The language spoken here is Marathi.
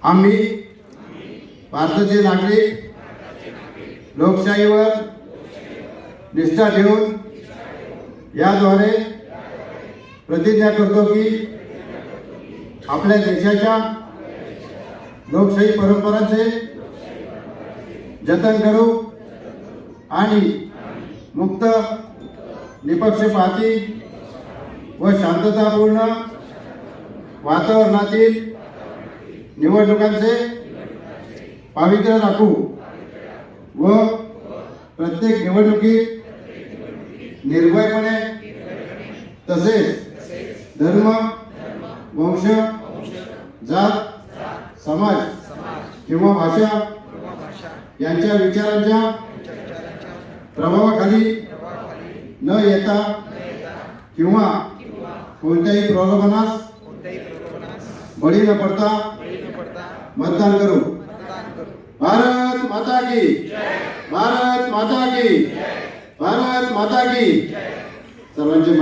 आम्ही भारताचे नागरिक लोकशाहीवर निष्ठा ठेवून याद्वारे प्रतिज्ञा करतो की आपल्या देशाच्या लोकशाही परंपरांचे जतन करू आणि मुक्त, निपक्षपाती व शांततापूर्ण वातावरणातील निवडणुकांचे पावित्र्य राखू व प्रत्येक निवडणुकीत निर्भयपणे तसेच धर्म, वंश, जात, समाज किंवा भाषा यांच्या विचारांच्या प्रभावाखाली न येता किंवा कोणत्याही प्रलोभनास बळी न पडता मतदान करू। भारत माता की, भारत माता की, भारत माता की। सर्वांचे